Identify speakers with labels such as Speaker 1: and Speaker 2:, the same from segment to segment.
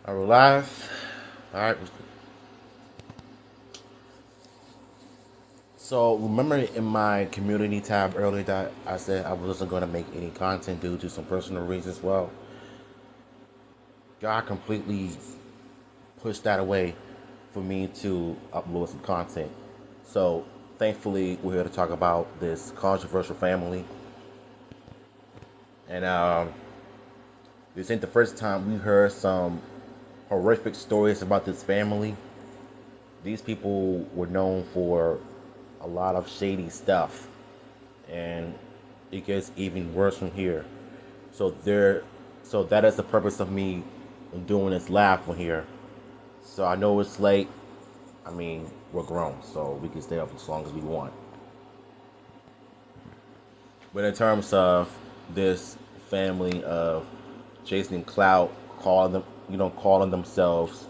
Speaker 1: Are we live? All right. So remember in my community tab earlier that I said I wasn't going to make any content due to some personal reasons. Well, God completely pushed that away for me to upload some content. So thankfully, we're here to talk about this controversial family. And this ain't the first time we heard some horrific stories about this family. These people were known for a lot of shady stuff, and it gets even worse from here. So that is the purpose of me doing this live from here. So I know it's late. I mean, we're grown, so we can stay up as long as we want. But in terms of this family of chasing clout, calling themselves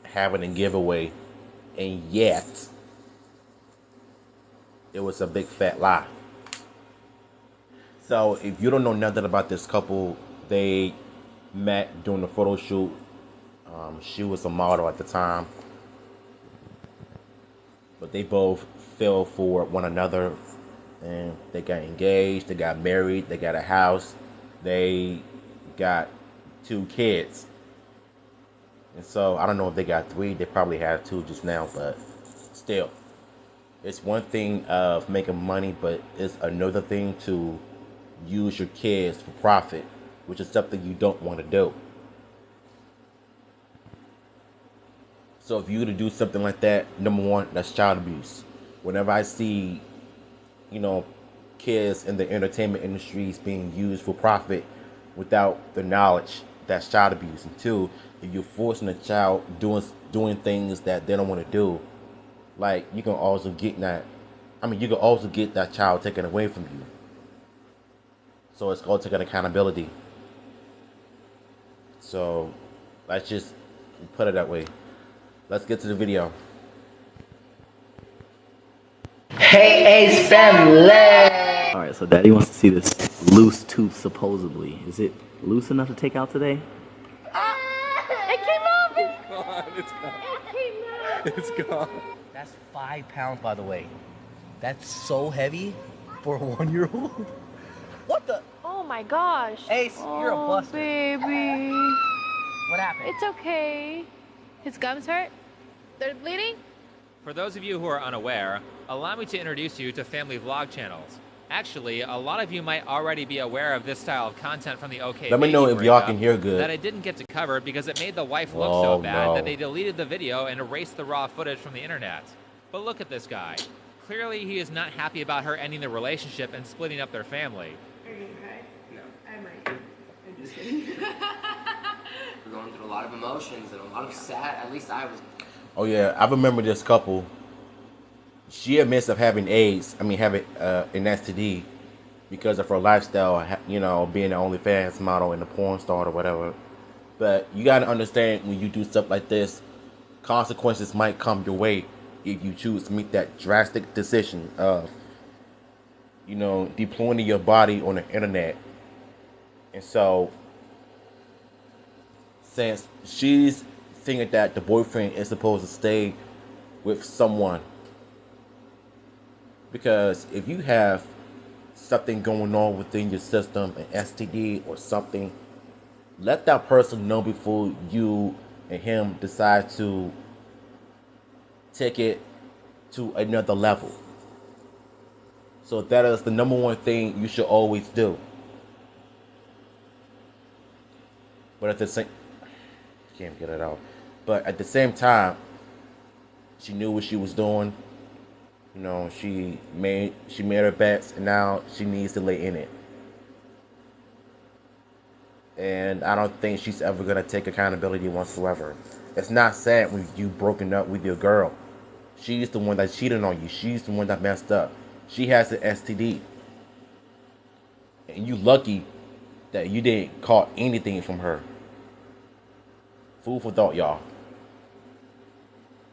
Speaker 1: having a giveaway, and yet it was a big fat lie. So if you don't know nothing about this couple, they met during the photo shoot. She was a model at the time, but they both fell for one another, and they got engaged, they got married, they got a house, they got 2 kids. And so I don't know if they got 3, they probably have 2 just now, but still. It's one thing of making money, but it's another thing to use your kids for profit, which is something you don't want to do. So if you were to do something like that, number one, that's child abuse. Whenever I see, you know, kids in the entertainment industries being used for profit without the knowledge, that's child abuse. And two, if you're forcing a child doing things that they don't want to do, like you can also get that. I mean, you can also get that child taken away from you. So it's called taking accountability. So let's just put it that way. Let's get to the video.
Speaker 2: Hey, Ace family! Alright, so Daddy wants to see this loose tooth, supposedly. Is it loose enough to take out today?
Speaker 3: It came off!
Speaker 4: It's gone. It's gone.
Speaker 3: It came out!
Speaker 4: It's gone.
Speaker 2: That's 5 pounds, by the way. That's so heavy for a 1-year-old. What the?
Speaker 3: Oh my gosh.
Speaker 2: Ace, you're a buster.
Speaker 3: Baby.
Speaker 2: What happened?
Speaker 3: It's okay. His gums hurt? They're bleeding?
Speaker 4: For those of you who are unaware, allow me to introduce you to family vlog channels. Actually, a lot of you might already be aware of this style of content from the OK
Speaker 1: Let me know if y'all can hear good.
Speaker 4: That I didn't get to cover because it made the wife look
Speaker 1: Oh,
Speaker 4: so bad
Speaker 1: no.
Speaker 4: that they deleted the video and erased the raw footage from the internet. But look at this guy. Clearly, he is not happy about her ending the relationship and splitting up their family.
Speaker 5: Are you gonna cry? No. I might. I'm just kidding.
Speaker 6: We're going through a lot of emotions and a lot of sad. At least I was.
Speaker 1: Oh yeah, I remember this couple. She admits of having AIDS. I mean, having an STD because of her lifestyle. You know, being an OnlyFans model and a porn star or whatever. But you gotta understand when you do stuff like this, consequences might come your way if you choose to make that drastic decision of, you know, deploying your body on the internet. And so, since she's thinking that the boyfriend is supposed to stay with someone, because if you have something going on within your system, an STD or something, let that person know before you and him decide to take it to another level. So that is the number one thing you should always do. But at the same, can't get it out. But at the same time, she knew what she was doing. You know, she made her bets, and now she needs to lay in it. And I don't think she's ever gonna take accountability whatsoever. It's not sad when you broken up with your girl. She's the one that cheated on you. She's the one that messed up. She has an STD. And you lucky that you didn't caught anything from her. Food for thought, y'all.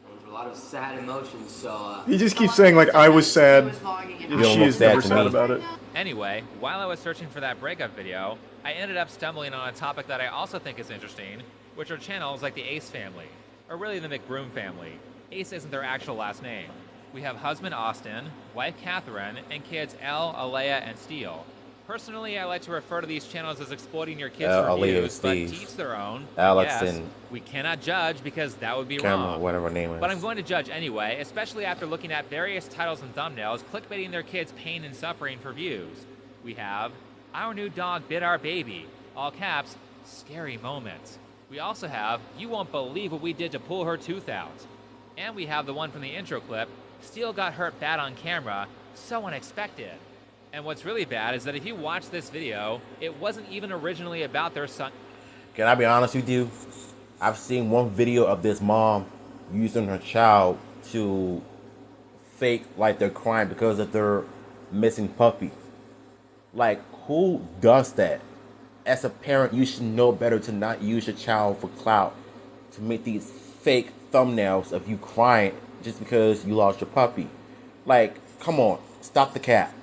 Speaker 6: Going through a lot of sad emotions, so.
Speaker 7: He just keeps saying, like, I was sad.
Speaker 1: You don't
Speaker 7: She
Speaker 1: look
Speaker 7: is
Speaker 1: sad
Speaker 7: never
Speaker 1: to
Speaker 7: sad
Speaker 1: me.
Speaker 7: about it.
Speaker 4: Anyway, while I was searching for that breakup video, I ended up stumbling on a topic that I also think is interesting, which are channels like the Ace family, or really the McBroom family. Ace isn't their actual last name. We have husband Austin, wife Catherine, and kids Elle, Alea, and Steele. Personally, I like to refer to these channels as exploiting your kids for views, but to each their own.
Speaker 1: Alex
Speaker 4: yes,
Speaker 1: and
Speaker 4: we cannot judge because that would be
Speaker 1: Cameron,
Speaker 4: wrong.
Speaker 1: whatever her name is.
Speaker 4: But I'm going to judge anyway, especially after looking at various titles and thumbnails clickbaiting their kids' pain and suffering for views. We have Our New Dog Bit Our Baby, all caps, scary moments. We also have You Won't Believe What We Did to Pull Her Tooth Out. And we have the one from the intro clip, Steele got hurt bad on camera, so unexpected. And what's really bad is that if you watch this video, it wasn't even originally about their son.
Speaker 1: Can I be honest with you? I've seen one video of this mom using her child to fake like they're crying because of their missing puppy. Like, who does that? As a parent, you should know better to not use your child for clout, to make these fake thumbnails of you crying just because you lost your puppy. Like, come on, stop the cap.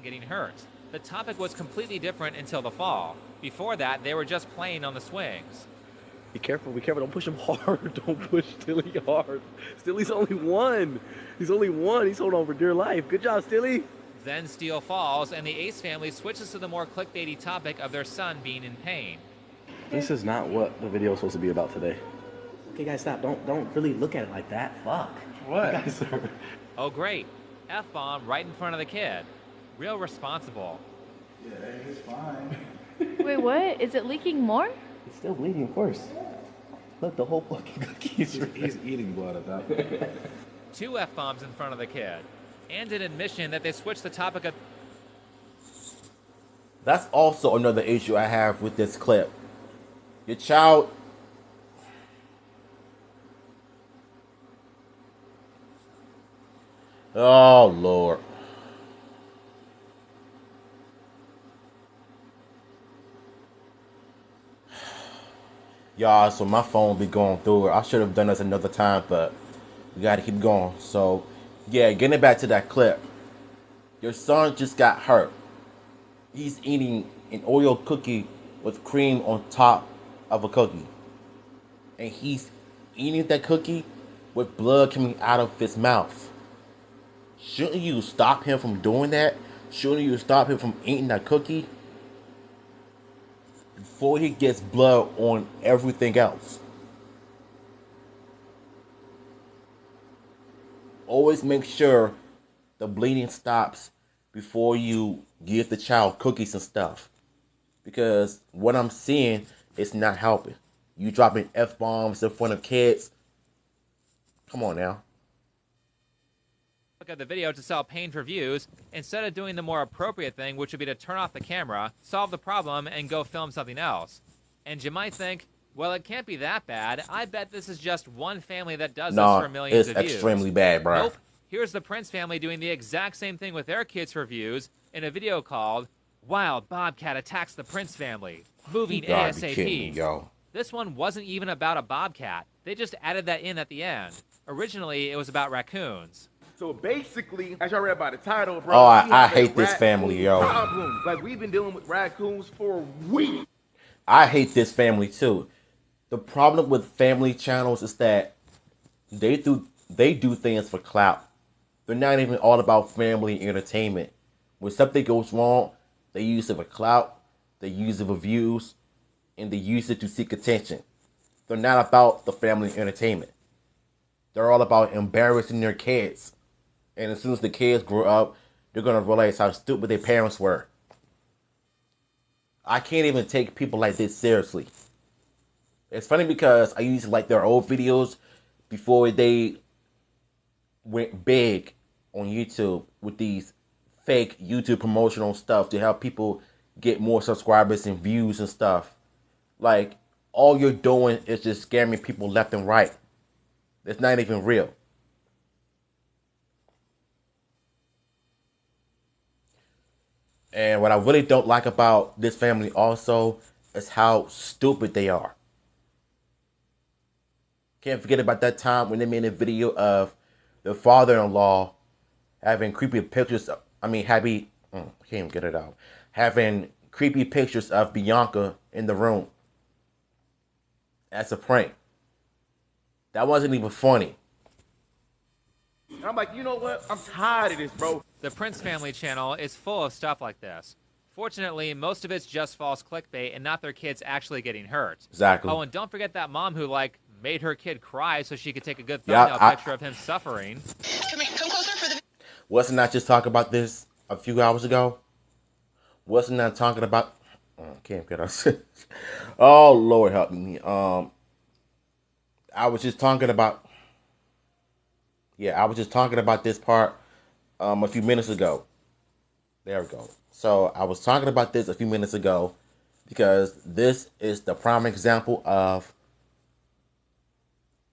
Speaker 4: Getting hurt. The topic was completely different until the fall. Before that, they were just playing on the swings.
Speaker 8: Be careful, don't push him hard. Don't push Stilly hard. Stilly's only one. He's only one. He's holding on for dear life. Good job, Stilly.
Speaker 4: Then Steele falls, and the Ace family switches to the more clickbaity topic of their son being in pain.
Speaker 8: This is not what the video is supposed to be about today.
Speaker 2: Okay, guys, stop. Don't really look at it like that. Fuck.
Speaker 8: What? You guys are...
Speaker 4: Oh, great. F-bomb right in front of the kid. Real responsible.
Speaker 7: Yeah, it's fine.
Speaker 3: Wait, what? Is it leaking more?
Speaker 2: It's still bleeding, of course. Look, the whole fucking cookie is
Speaker 7: He's eating blood at that point.
Speaker 4: 2 F-bombs in front of the kid. And an admission that they switched the topic of...
Speaker 1: That's also another issue I have with this clip. Your child... Oh, Lord. Y'all, so my phone be going through it. I should have done this another time, but we gotta keep going. So, yeah, getting back to that clip. Your son just got hurt. He's eating an Oreo cookie with cream on top of a cookie. And he's eating that cookie with blood coming out of his mouth. Shouldn't you stop him from doing that? Shouldn't you stop him from eating that cookie before he gets blood on everything else? Always make sure the bleeding stops before you give the child cookies and stuff. Because what I'm seeing is not helping. You dropping F-bombs in front of kids. Come on now.
Speaker 4: Look at the video to sell pain for views, instead of doing the more appropriate thing, which would be to turn off the camera, solve the problem, and go film something else. And you might think, well, it can't be that bad. I bet this is just one family that does this for millions of views.
Speaker 1: It's extremely bad, bro.
Speaker 4: Nope. Here's the Prince family doing the exact same thing with their kids for views in a video called Wild Bobcat Attacks the Prince Family, Moving
Speaker 1: You gotta be
Speaker 4: ASAP.
Speaker 1: kidding me, yo.
Speaker 4: This one wasn't even about a bobcat. They just added that in at the end. Originally, it was about raccoons.
Speaker 9: So basically, as y'all read by the title, bro.
Speaker 1: Oh, I
Speaker 9: we have a
Speaker 1: hate this family, yo.
Speaker 9: problem. Like, we've been dealing with raccoons for weeks.
Speaker 1: I hate this family too. The problem with family channels is that they do things for clout. They're not even all about family entertainment. When something goes wrong, they use it for clout, they use it for views, and they use it to seek attention. They're not about the family entertainment. They're all about embarrassing their kids. And as soon as the kids grow up, they're going to realize how stupid their parents were. I can't even take people like this seriously. It's funny because I used to like their old videos before they went big on YouTube with these fake YouTube promotional stuff to help people get more subscribers and views and stuff. Like, all you're doing is just scamming people left and right. It's not even real. And what I really don't like about this family also is how stupid they are. Can't forget about that time when they made a video of the father-in-law having creepy pictures. I can't even get it out. Having creepy pictures of Bianca in the room. That's a prank. That wasn't even funny.
Speaker 9: And I'm like, you know what? I'm tired of this, bro.
Speaker 4: The Prince Family channel is full of stuff like this. Fortunately, most of it's just false clickbait and not their kids actually getting hurt.
Speaker 1: Exactly.
Speaker 4: Oh, and don't forget that mom who, like, made her kid cry so she could take a good thumbnail picture of him suffering.
Speaker 10: Come here, come closer for the...
Speaker 1: Wasn't I just talking about this a few hours ago? Wasn't I talking about... can't get us. Oh, Lord help me. I was just talking about... Yeah, I was just talking about this part a few minutes ago. There we go. So I was talking about this a few minutes ago because this is the prime example of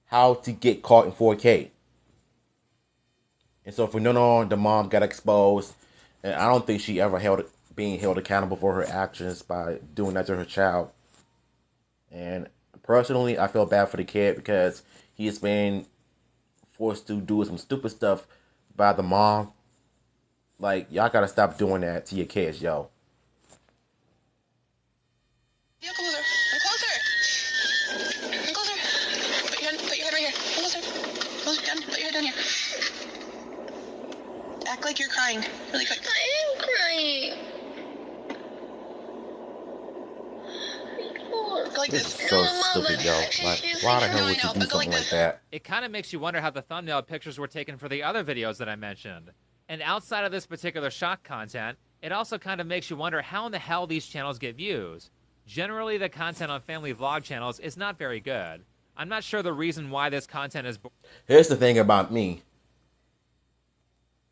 Speaker 1: how to get caught in 4K. And so for no on, the mom got exposed, and I don't think she ever being held accountable for her actions by doing that to her child. And personally, I feel bad for the kid because he has been forced to do some stupid stuff by the mom. Like, y'all gotta stop doing that to your kids, yo.
Speaker 10: Yeah, come closer. Come closer. Come closer. Put your head right here. Come closer. Closer down. Put your head down here. Act like you're crying. Really quick.
Speaker 11: I am crying.
Speaker 10: Go like
Speaker 1: This is so stupid, yo. Like, why the hell would you do something like that?
Speaker 4: It kind of makes you wonder how the thumbnail pictures were taken for the other videos that I mentioned. And outside of this particular shock content, it also kind of makes you wonder how in the hell these channels get views. Generally, the content on family vlog channels is not very good. I'm not sure the reason why this content is...
Speaker 1: Here's the thing about me.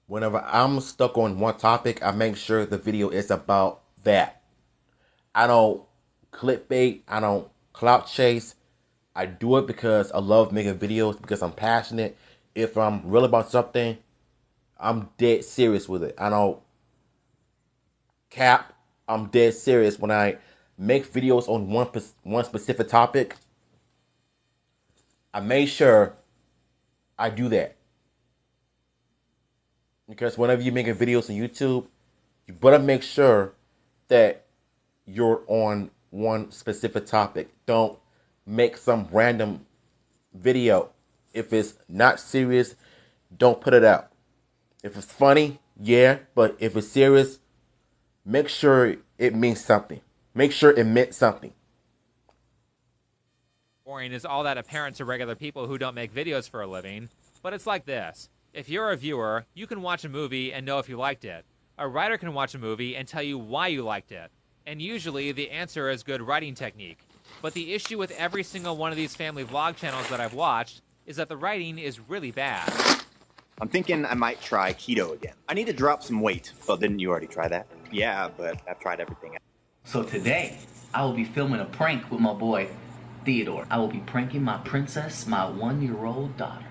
Speaker 1: Whenever I'm stuck on one topic, I make sure the video is about that. I don't clickbait. I don't clout chase. I do it because I love making videos, because I'm passionate. If I'm real about something, I'm dead serious with it. I don't cap. I'm dead serious when I make videos on one specific topic. I make sure I do that. Because whenever you're making videos on YouTube, you better make sure that you're on one specific topic. Don't make some random video. If it's not serious, don't put it out. If it's funny, yeah, but if it's serious, make sure it means something. Make sure it meant something.
Speaker 4: Boring is all that apparent to regular people who don't make videos for a living, but it's like this. If you're a viewer, you can watch a movie and know if you liked it. A writer can watch a movie and tell you why you liked it. And usually the answer is good writing technique. But the issue with every single one of these family vlog channels that I've watched is that the writing is really bad.
Speaker 12: I'm thinking I might try keto again. I need to drop some weight. Well, didn't you already try that? Yeah, but I've tried everything.
Speaker 2: So today, I will be filming a prank with my boy, Theodore. I will be pranking my princess, my 1-year-old daughter.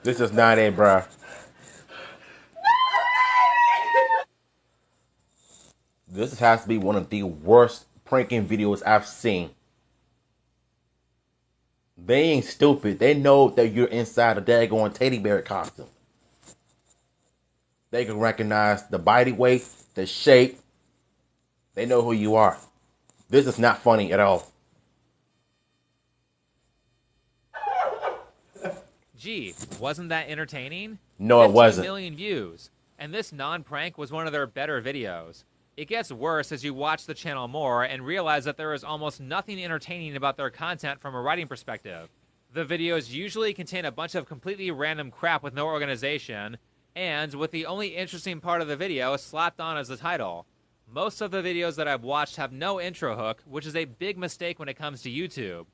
Speaker 1: This is not it, bruh. This has to be one of the worst pranking videos I've seen. They ain't stupid. They know that you're inside a daggone teddy bear costume. They can recognize the body weight, the shape. They know who you are. This is not funny at all.
Speaker 4: Gee, wasn't that entertaining?
Speaker 1: No, it
Speaker 4: 15
Speaker 1: wasn't.
Speaker 4: million views. And this non-prank was one of their better videos. It gets worse as you watch the channel more and realize that there is almost nothing entertaining about their content from a writing perspective. The videos usually contain a bunch of completely random crap with no organization, and with the only interesting part of the video slapped on as the title. Most of the videos that I've watched have no intro hook, which is a big mistake when it comes to YouTube.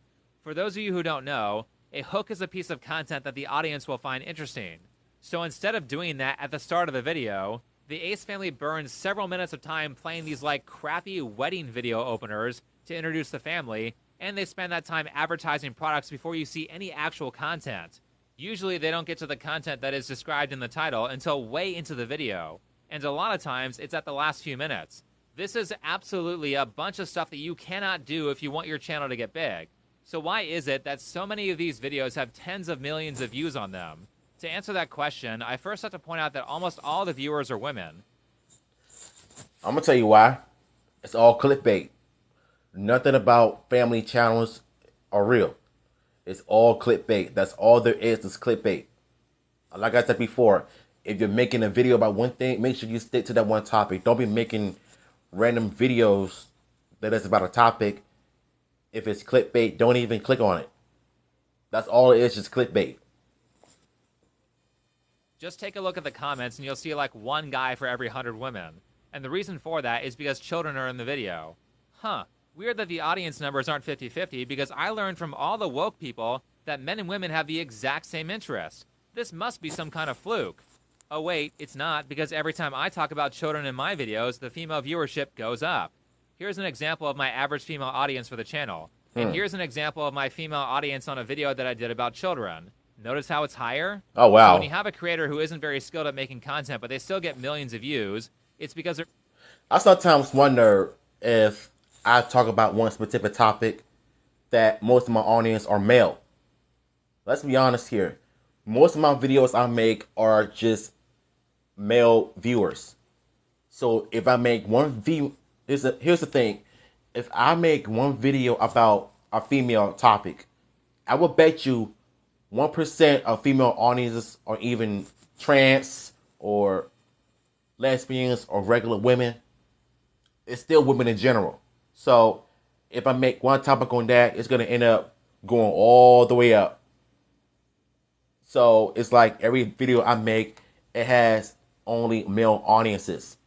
Speaker 4: For those of you who don't know, a hook is a piece of content that the audience will find interesting. So instead of doing that at the start of the video, the Ace family burns several minutes of time playing these like crappy wedding video openers to introduce the family, and they spend that time advertising products before you see any actual content. Usually they don't get to the content that is described in the title until way into the video, and a lot of times it's at the last few minutes. This is absolutely a bunch of stuff that you cannot do if you want your channel to get big. So why is it that so many of these videos have tens of millions of views on them? To answer that question, I first have to point out that almost all the viewers are women.
Speaker 1: I'm going to tell you why. It's all clickbait. Nothing about family channels are real. It's all clickbait. That's all there is clickbait. Like I said before, if you're making a video about one thing, make sure you stick to that one topic. Don't be making random videos that is about a topic. If it's clickbait, don't even click on it. That's all it is, just clickbait.
Speaker 4: Just take a look at the comments and you'll see like one guy for every 100 women. And the reason for that is because children are in the video. Huh. Weird that the audience numbers aren't 50-50 because I learned from all the woke people that men and women have the exact same interest. This must be some kind of fluke. Oh wait, it's not, because every time I talk about children in my videos, the female viewership goes up. Here's an example of my average female audience for the channel. And here's an example of my female audience on a video that I did about children. Notice how it's higher?
Speaker 1: Oh, wow.
Speaker 4: So when you have a creator who isn't very skilled at making content, but they still get millions of views, it's because they're...
Speaker 1: I sometimes wonder if I talk about one specific topic that most of my audience are male. Let's be honest here. Most of my videos I make are just male viewers. So if I make one video, here's the thing. If I make one video about a female topic, I will bet you 1% of female audiences are even trans or lesbians or regular women. It's still women in general. So if I make one topic on that, it's going to end up going all the way up. So it's like every video I make, it has only male audiences,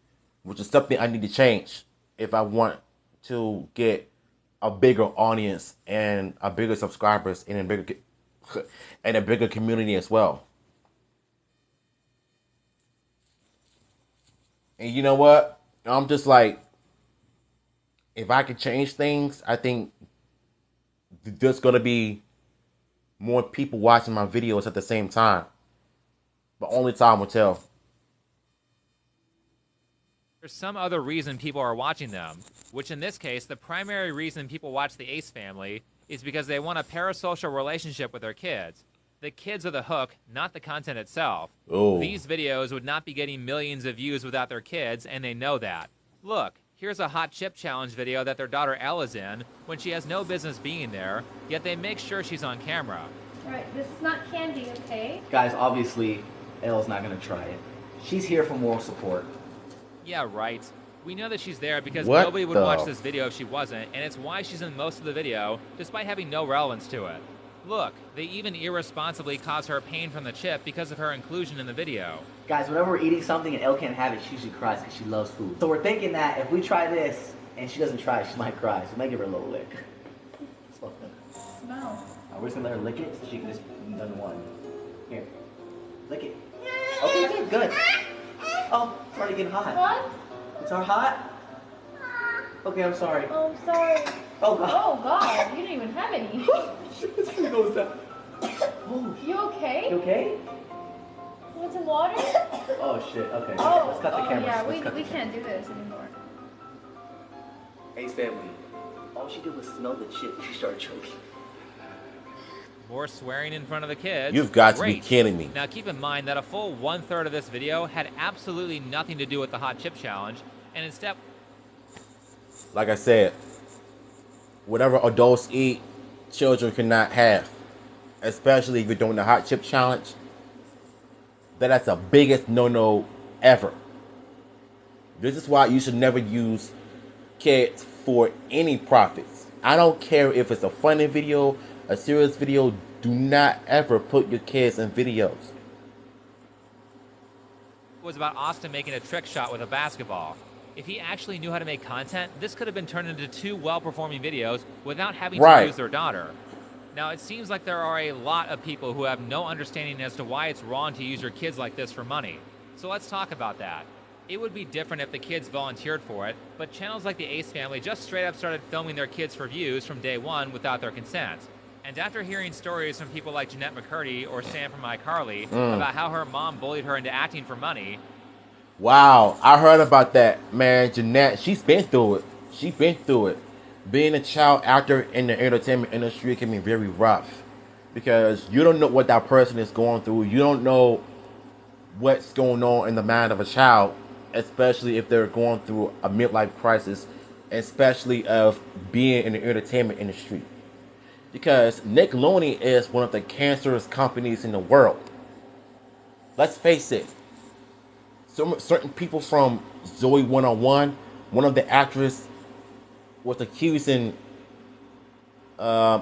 Speaker 1: which is something I need to change if I want to get a bigger audience and a bigger subscribers and a bigger community as well. And you know what? I'm just like, if I could change things, I think there's going to be more people watching my videos at the same time. But only time will tell.
Speaker 4: There's some other reason people are watching them, which in this case, the primary reason people watch the Ace Family is because they want a parasocial relationship with their kids. The kids are the hook, not the content itself.
Speaker 1: Oh.
Speaker 4: These videos would not be getting millions of views without their kids, and they know that. Look, here's a hot chip challenge video that their daughter Elle is in when she has no business being there, yet they make sure she's on camera.
Speaker 3: Alright, this is not candy, okay?
Speaker 2: Guys, obviously, Elle's not gonna try it. She's here for moral support.
Speaker 4: Yeah, right. We know that she's there because
Speaker 1: What
Speaker 4: nobody would
Speaker 1: the-
Speaker 4: watch this video if she wasn't, and it's why she's in most of the video, despite having no relevance to it. Look, they even irresponsibly cause her pain from the chip because of her inclusion in the video.
Speaker 2: Guys, whenever we're eating something and Elle can't have it, she usually cries because she loves food. So we're thinking that if we try this and she doesn't try it, she might cry. So we might give her a little lick. It's fucked up.
Speaker 3: Smell.
Speaker 2: We're just gonna let her lick it so she can just done one. Here. Lick it. Okay, good. Oh, it's already getting hot.
Speaker 3: What?
Speaker 2: It's all hot? Okay, I'm sorry.
Speaker 3: Oh, I'm sorry.
Speaker 2: Oh, God.
Speaker 3: Oh, God. You didn't even have any.
Speaker 2: This thing goes down. Oh,
Speaker 3: You okay?
Speaker 2: you okay?
Speaker 3: You want some water?
Speaker 2: Oh, shit. Okay.
Speaker 3: Oh,
Speaker 2: Let's cut the camera.
Speaker 3: yeah,
Speaker 2: Let's cut
Speaker 3: we
Speaker 2: the
Speaker 3: can't do this anymore.
Speaker 2: Ace Family. All she did was smell the chip. She started choking.
Speaker 4: More swearing in front of the kids.
Speaker 1: You've got to be
Speaker 4: Great.
Speaker 1: kidding me.
Speaker 4: Now keep in mind that a full 1/3 of this video had absolutely nothing to do with the hot chip challenge, and instead...
Speaker 1: Like I said, whatever adults eat, children cannot have. Especially if you're doing the hot chip challenge. That's the biggest no-no ever. This is why you should never use kids for any profits. I don't care if it's a funny video, a serious video. Do not ever put your kids in videos.
Speaker 4: was about Austin making a trick shot with a basketball. If he actually knew how to make content, this could have been turned into 2 well-performing videos without having to use their daughter. Now, it seems like there are a lot of people who have no understanding as to why it's wrong to use your kids like this for money. So let's talk about that. It would be different if the kids volunteered for it, but channels like the Ace Family just straight up started filming their kids for views from day one without their consent. And after hearing stories from people like Jeanette McCurdy or Sam from iCarly about how her mom bullied her into acting for money.
Speaker 1: Wow, I heard about that, man. Jeanette, she's been through it. She's been through it. Being a child actor in the entertainment industry can be very rough because you don't know what that person is going through. You don't know what's going on in the mind of a child, especially if they're going through a midlife crisis, especially of being in the entertainment industry. Because Nickelodeon is one of the cancerous companies in the world. Let's face it. Certain people from Zoe 101, one of the actresses was accusing, I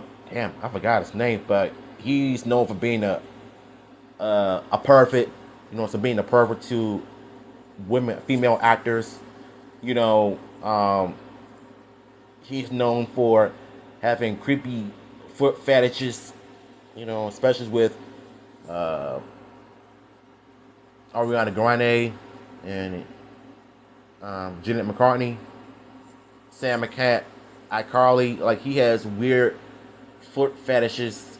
Speaker 1: forgot his name, but he's known for being a pervert, so being a pervert to female actors. He's known for having creepy foot fetishes, especially with Ariana Grande and Jeanette McCartney, Sam McCat, iCarly. Like, he has weird foot fetishes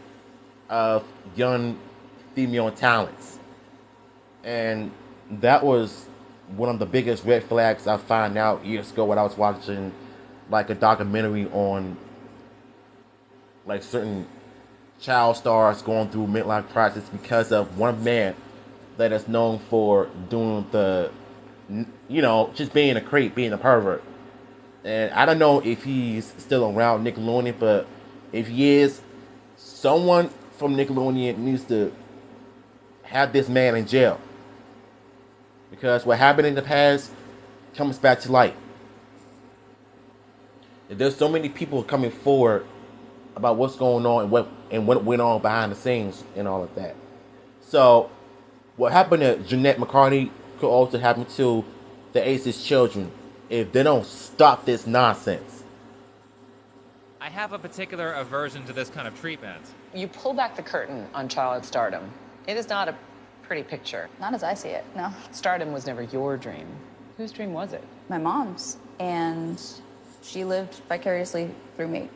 Speaker 1: of young female talents. And that was one of the biggest red flags I found out years ago when I was watching like a documentary on like certain child stars going through midlife crisis because of one man that is known for doing the, just being a creep, being a pervert. And I don't know if he's still around Nickelodeon, but if he is, someone from Nickelodeon needs to have this man in jail. Because what happened in the past comes back to light. And there's so many people coming forward about what's going on and what went on behind the scenes and all of that. So what happened to Jeanette McCartney could also happen to the Ace's children if they don't stop this nonsense.
Speaker 4: I have a particular aversion to this kind of treatment.
Speaker 11: You pull back the curtain on child stardom. It is not a pretty picture.
Speaker 13: Not as I see it, no.
Speaker 11: Stardom was never your dream. Whose dream was it?
Speaker 13: My mom's. And she lived vicariously through me.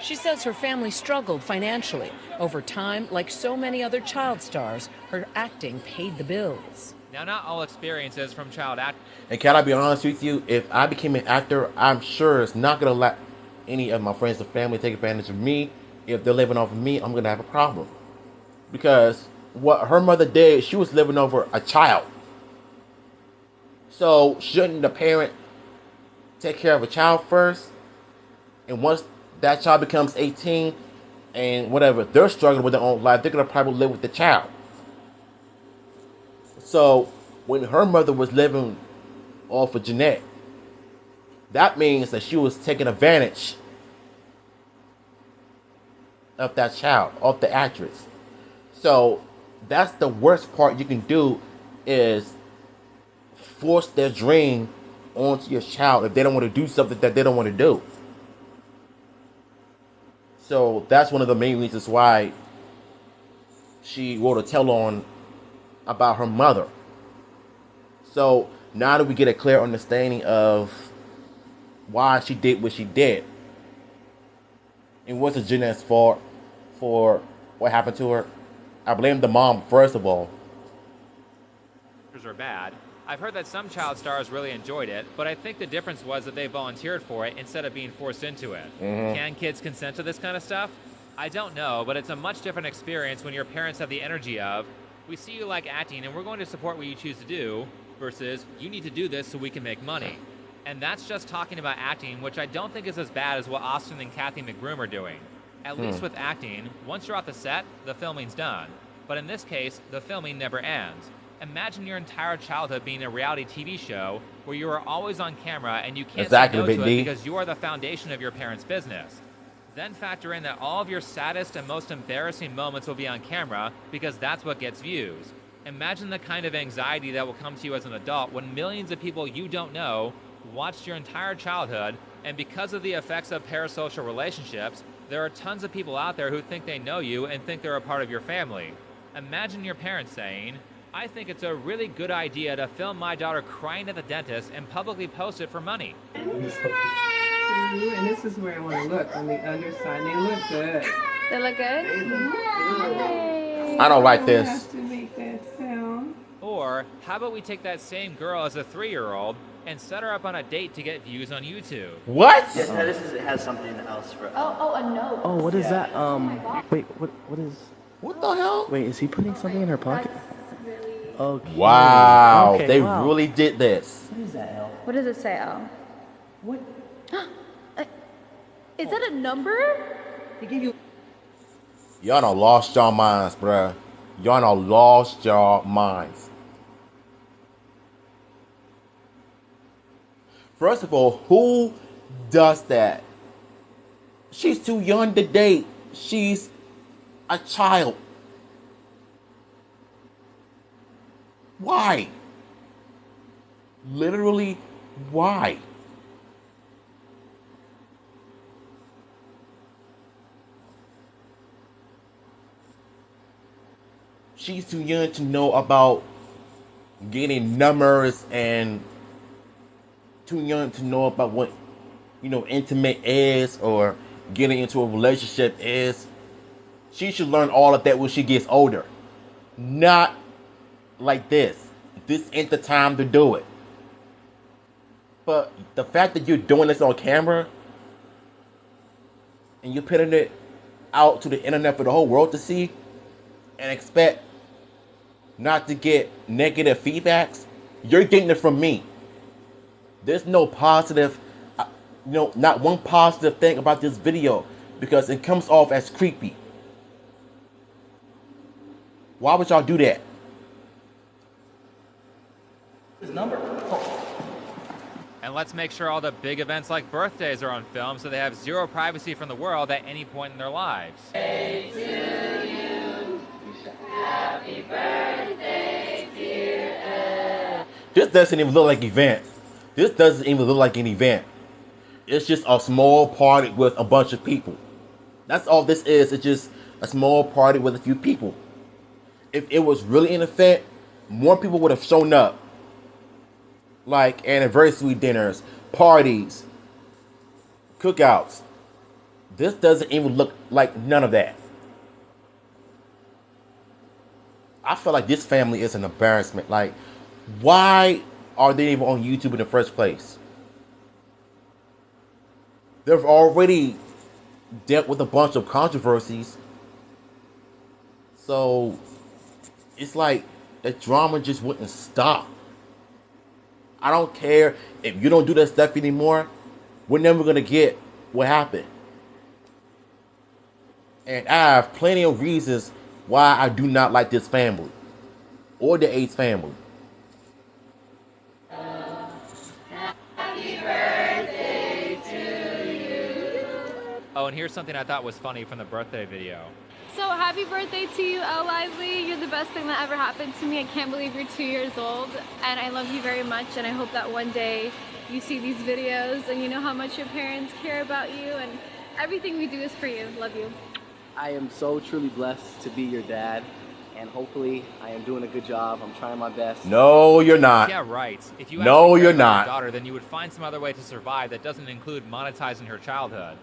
Speaker 14: She says her family struggled financially. Over time, like so many other child stars, her acting paid the bills.
Speaker 4: Now, not all experiences from child acting.
Speaker 1: And can I be honest with you? If I became an actor, I'm sure it's not going to let any of my friends or family take advantage of me. If they're living off of me, I'm going to have a problem. Because what her mother did, she was living over a child. So shouldn't the parent take care of a child first? And once that child becomes 18 and whatever, they're struggling with their own life, they're going to probably live with the child. So when her mother was living off of Jeanette, that means that she was taking advantage of that child, of the actress. So that's the worst part you can do, is force their dream onto your child if they don't want to do something that they don't want to do. So that's one of the main reasons why she wrote a tell-on about her mother. So now that we get a clear understanding of why she did what she did, it wasn't Jeanette's fault for what happened to her. I blame the mom, first of all.
Speaker 4: Are bad. I've heard that some child stars really enjoyed it, but I think the difference was that they volunteered for it instead of being forced into it. Can kids consent to this kind of stuff? I don't know, but it's a much different experience when your parents have the energy of, we see you like acting and we're going to support what you choose to do, versus you need to do this so we can make money. And that's just talking about acting, which I don't think is as bad as what Austin and Kathy McBroom are doing. At least with acting, once you're off the set, the filming's done. But in this case, the filming never ends. Imagine your entire childhood being a reality TV show where you are always on camera and you can't say no to it because you are the foundation of your parents' business. Then factor in that all of your saddest and most embarrassing moments will be on camera because that's what gets views. Imagine the kind of anxiety that will come to you as an adult when millions of people you don't know watched your entire childhood, and because of the effects of parasocial relationships, there are tons of people out there who think they know you and think they're a part of your family. Imagine your parents saying, I think it's a really good idea to film my daughter crying at the dentist and publicly post it for money.
Speaker 5: And this is where I want to look on the underside. They look good.
Speaker 3: They look good?
Speaker 1: I don't like
Speaker 5: You
Speaker 1: this.
Speaker 5: have to make that sound.
Speaker 4: Or how about we take that same girl as a 3-year-old and set her up on a date to get views on YouTube?
Speaker 1: What?
Speaker 2: Yes, no, it has something else for.
Speaker 13: A note.
Speaker 8: Oh, what is that? Wait, what is?
Speaker 1: What the hell?
Speaker 8: Wait, is he putting something in her pocket? Okay.
Speaker 1: Wow,
Speaker 8: Okay,
Speaker 1: they
Speaker 8: wow.
Speaker 1: really did this.
Speaker 2: What is that, El?
Speaker 3: What does it say, Al?
Speaker 2: What?
Speaker 3: Is that a number?
Speaker 2: They give you.
Speaker 1: Y'all done lost y'all minds, bruh. Y'all done lost y'all minds. First of all, who does that? She's too young to date. She's a child. Why? Literally, why? She's too young to know about getting numbers and too young to know about what, intimate is or getting into a relationship is. She should learn all of that when she gets older. Not like this. This ain't the time to do it. But the fact that you're doing this on camera and you're putting it out to the internet for the whole world to see and expect not to get negative feedbacks, you're getting it from me. There's no positive, not one positive thing about this video because it comes off as creepy. Why would y'all do that?
Speaker 2: His number.
Speaker 4: And let's make sure all the big events like birthdays are on film so they have zero privacy from the world at any point in their lives.
Speaker 10: Birthday to you. Happy birthday, dear Ed.
Speaker 1: This doesn't even look like an event. This doesn't even look like an event. It's just a small party with a bunch of people. That's all this is. It's just a small party with a few people. If it was really an event, more people would have shown up. Like anniversary dinners, parties, cookouts. This doesn't even look like none of that. I feel like this family is an embarrassment. Like, why are they even on YouTube in the first place? They've already dealt with a bunch of controversies. So, it's like the drama just wouldn't stop. I don't care if you don't do that stuff anymore. We're never going to get what happened. And I have plenty of reasons why I do not like this family. Or the Ace family.
Speaker 10: Happy birthday to you.
Speaker 4: Oh, and here's something I thought was funny from the birthday video.
Speaker 3: So happy birthday to you, El Lively. You're the best thing that ever happened to me. I can't believe you're 2 years old. And I love you very much. And I hope that one day you see these videos and you know how much your parents care about you. And everything we do is for you. Love you.
Speaker 8: I am so truly blessed to be your dad. And hopefully I am doing a good job. I'm trying my best.
Speaker 1: No, you're not.
Speaker 4: Yeah, right. If you
Speaker 1: No,
Speaker 4: actually
Speaker 1: you're
Speaker 4: cared about
Speaker 1: not.
Speaker 4: your daughter, then you would find some other way to survive that doesn't include monetizing her childhood.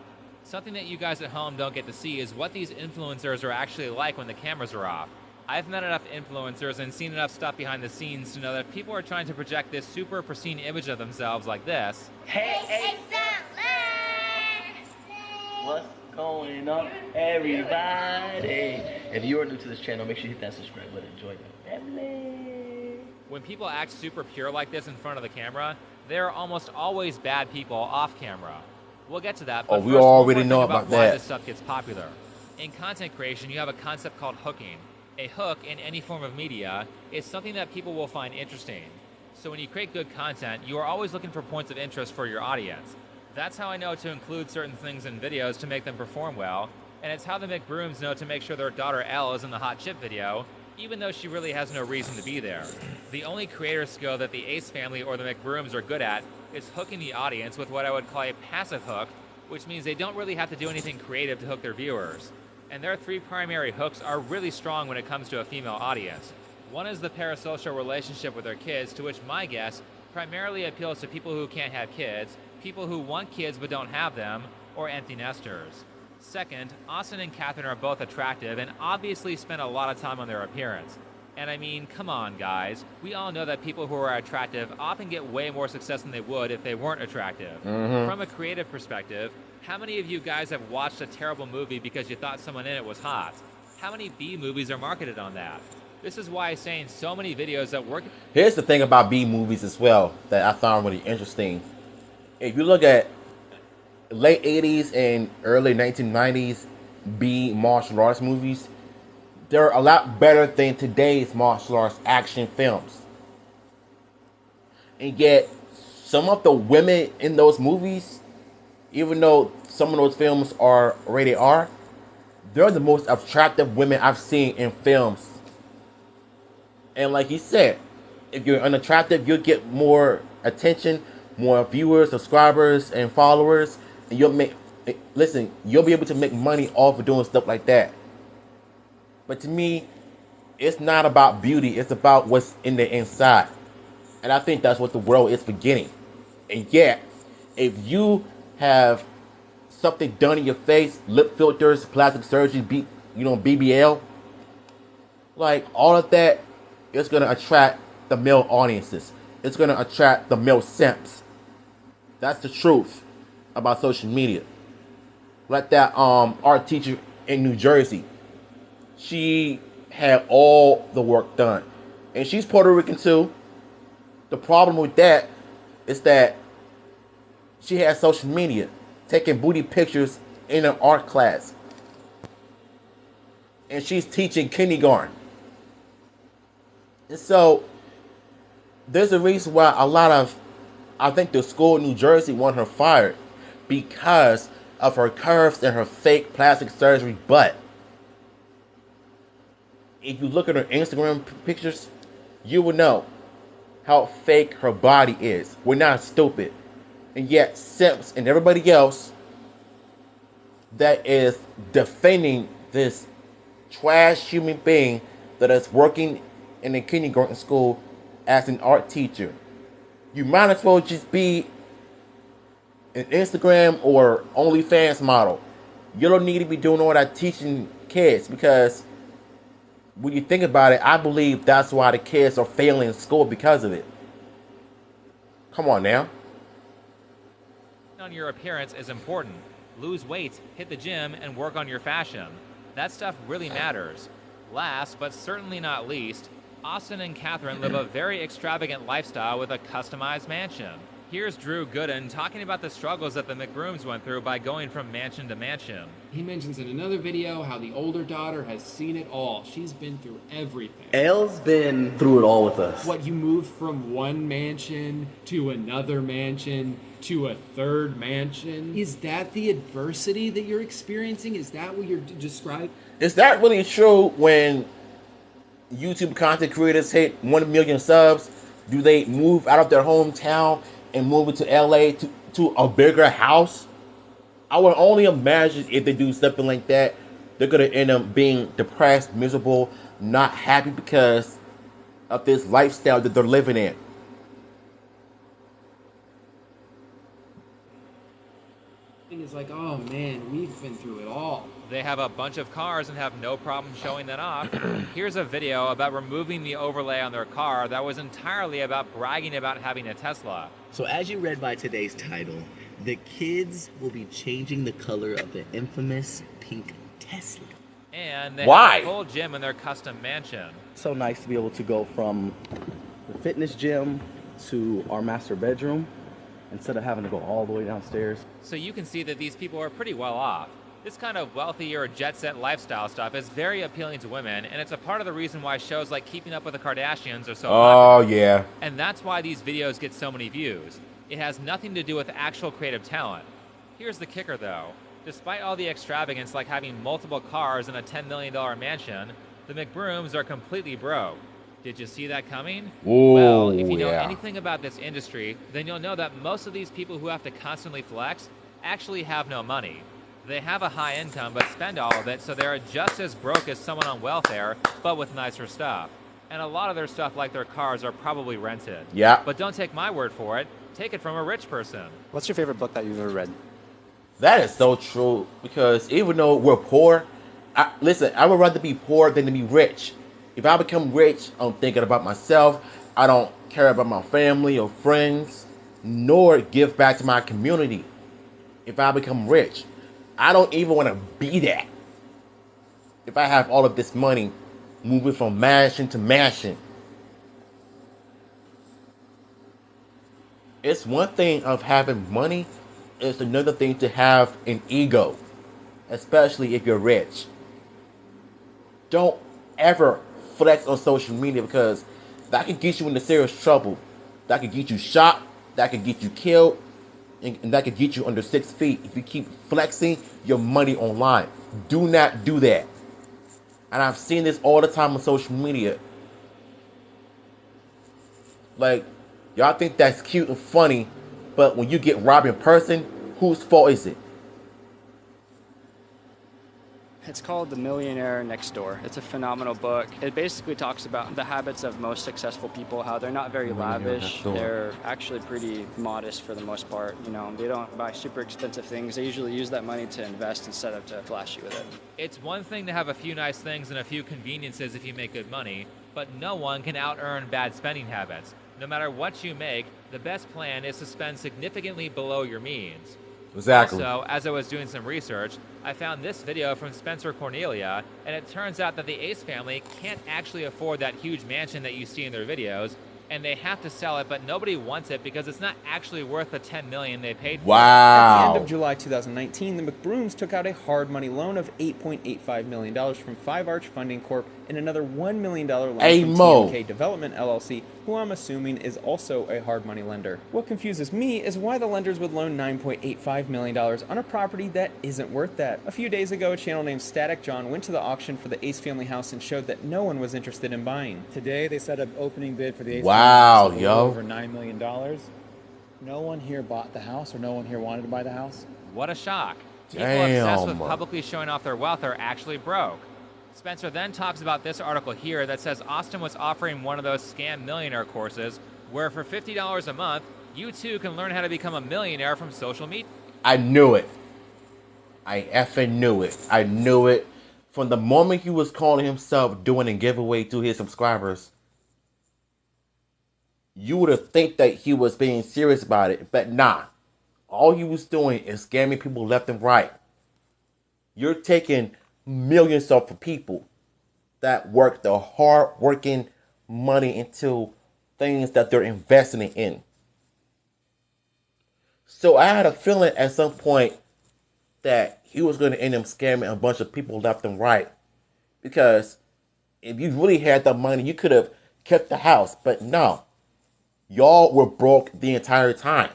Speaker 4: Something that you guys at home don't get to see is what these influencers are actually like when the cameras are off. I've met enough influencers and seen enough stuff behind the scenes to know that people are trying to project this super pristine image of themselves like this.
Speaker 2: Hey, what's going on, everybody? If you are new to this channel, make sure you hit that subscribe button. Enjoy the family.
Speaker 4: When people act super pure like this in front of the camera, they're almost always bad people off camera. We'll get to that, but
Speaker 1: Oh, we
Speaker 4: first, one
Speaker 1: already
Speaker 4: more
Speaker 1: know
Speaker 4: thing
Speaker 1: about
Speaker 4: why
Speaker 1: that.
Speaker 4: this stuff gets popular. In content creation, you have a concept called hooking. A hook in any form of media is something that people will find interesting. So when you create good content, you are always looking for points of interest for your audience. That's how I know to include certain things in videos to make them perform well, and it's how the McBrooms know to make sure their daughter Elle is in the hot chip video, even though she really has no reason to be there. The only creator skill that the Ace family or the McBrooms are good at is hooking the audience with what I would call a passive hook, which means they don't really have to do anything creative to hook their viewers. And their three primary hooks are really strong when it comes to a female audience. One is the parasocial relationship with their kids, to which my guess primarily appeals to people who can't have kids, people who want kids but don't have them, or empty nesters. Second, Austin and Catherine are both attractive and obviously spend a lot of time on their appearance. And I mean, come on, guys. We all know that people who are attractive often get way more success than they would if they weren't attractive. From a creative perspective, how many of you guys have watched a terrible movie because you thought someone in it was hot? How many B movies are marketed on that? This is why I say in so many videos that work.
Speaker 1: Here's the thing about B movies as well that I found really interesting. If you look at late 80s and early 1990s B martial arts movies, they're a lot better than today's martial arts action films. And yet, some of the women in those movies, even though some of those films are rated R, they're the most attractive women I've seen in films. And like you said, if you're unattractive, you'll get more attention, more viewers, subscribers, and followers. And you'll be able to make money off of doing stuff like that. But to me, it's not about beauty. It's about what's in the inside. And I think that's what the world is forgetting. And yet, if you have something done in your face, lip filters, plastic surgery, BBL, like all of that, it's going to attract the male audiences. It's going to attract the male simps. That's the truth about social media. Like that art teacher in New Jersey. She had all the work done. And she's Puerto Rican too. The problem with that is that she has social media, taking booty pictures in an art class. And she's teaching kindergarten. And so, there's a reason why I think the school in New Jersey want her fired. Because of her curves and her fake plastic surgery butt. If you look at her Instagram pictures, you will know how fake her body is. We're not stupid. And yet, simps and everybody else that is defending this trash human being that is working in a kindergarten school as an art teacher. You might as well just be an Instagram or OnlyFans model. You don't need to be doing all that teaching kids, because when you think about it, I believe that's why the kids are failing in school, because of it. Come on now.
Speaker 4: On your appearance is important. Lose weight, hit the gym, and work on your fashion. That stuff really matters. Last, but certainly not least, Austin and Catherine live a very extravagant lifestyle with a customized mansion. Here's Drew Gooden talking about the struggles that the McBrooms went through by going from mansion to mansion.
Speaker 15: He mentions in another video how the older daughter has seen it all. She's been through everything.
Speaker 2: Elle's been through it all with us.
Speaker 15: What, you moved from one mansion to another mansion to a third mansion? Is that the adversity that you're experiencing? Is that what you're describing?
Speaker 1: Is that really true when YouTube content creators hit 1 million subs? Do they move out of their hometown and move into LA to a bigger house? I would only imagine if they do something like that, they're going to end up being depressed, miserable, not happy because of this lifestyle that they're living in.
Speaker 15: Is like, oh man, we've been through it all.
Speaker 4: They have a bunch of cars and have no problem showing that off. Here's a video about removing the overlay on their car that was entirely about bragging about having a Tesla.
Speaker 2: So as you read by today's title, the kids will be changing the color of the infamous pink Tesla.
Speaker 4: And they
Speaker 1: Why?
Speaker 4: have a full gym in their custom mansion.
Speaker 8: So nice to be able to go from the fitness gym to our master bedroom instead of having to go all the way downstairs.
Speaker 4: So you can see that these people are pretty well off. This kind of wealthy or jet-set lifestyle stuff is very appealing to women, and it's a part of the reason why shows like Keeping Up with the Kardashians are so popular.
Speaker 1: Oh, yeah.
Speaker 4: And that's why these videos get so many views. It has nothing to do with actual creative talent. Here's the kicker, though. Despite all the extravagance like having multiple cars in a $10 million mansion, the McBrooms are completely broke. Did you see that coming?
Speaker 1: Ooh,
Speaker 4: well, if you know
Speaker 1: yeah.
Speaker 4: anything about this industry, then you'll know that most of these people who have to constantly flex actually have no money. They have a high income but spend all of it, so they're just as broke as someone on welfare, but with nicer stuff. And a lot of their stuff, like their cars, are probably rented.
Speaker 1: Yeah.
Speaker 4: But don't take my word for it. Take it from a rich person.
Speaker 16: What's your favorite book that you've ever read?
Speaker 1: That is so true because even though we're poor, listen, I would rather be poor than to be rich. If I become rich, I'm thinking about myself. I don't care about my family or friends, nor give back to my community. If I become rich, I don't even want to be that. If I have all of this money moving from mansion to mansion, it's one thing of having money, it's another thing to have an ego, especially if you're rich. Don't ever flex on social media because that could get you into serious trouble. That could get you shot, that could get you killed, and that could get you under 6 feet if you keep flexing your money online. Do not do that. And I've seen this all the time on social media. Like, y'all think that's cute and funny, but when you get robbed in person, whose fault is it?
Speaker 16: It's called The Millionaire Next Door. It's a phenomenal book. It basically talks about the habits of most successful people, how they're not very lavish. They're actually pretty modest for the most part. You know, they don't buy super expensive things. They usually use that money to invest instead of to flash you with it.
Speaker 4: It's one thing to have a few nice things and a few conveniences if you make good money, but no one can out-earn bad spending habits. No matter what you make, the best plan is to spend significantly below your means.
Speaker 1: Exactly.
Speaker 4: Also, as I was doing some research, I found this video from Spencer Cornelia, and it turns out that the Ace family can't actually afford that huge mansion that you see in their videos, and they have to sell it, but nobody wants it because it's not actually worth the $10 million they paid for.
Speaker 1: Wow.
Speaker 17: At the end of July 2019, the McBrooms took out a hard money loan of $8.85 million from Five Arch Funding Corp and another $1 million loan from TMK Development LLC, who I'm assuming is also a hard money lender. What confuses me is why the lenders would loan $9.85 million on a property that isn't worth that. A few days ago, a channel named Static John went to the auction for the Ace family house and showed that no one was interested in buying.
Speaker 18: Today, they set an opening bid for the Ace
Speaker 1: Wow,
Speaker 18: family house over $9 million. No one here bought the house, or no one here wanted to buy the house.
Speaker 4: What a shock. People obsessed with publicly showing off their wealth are actually broke. Spencer then talks about this article here that says Austin was offering one of those scam millionaire courses where for $50 a month, you too can learn how to become a millionaire from social media.
Speaker 1: I knew it. I effing knew it. I knew it. From the moment he was calling himself doing a giveaway to his subscribers, you would have think that he was being serious about it, but nah. All he was doing is scamming people left and right. You're taking millions off of people that work the hard-working money into things that they're investing in. So I had a feeling at some point that he was going to end up scamming a bunch of people left and right. Because if you really had the money, you could have kept the house. But no. Y'all were broke the entire time.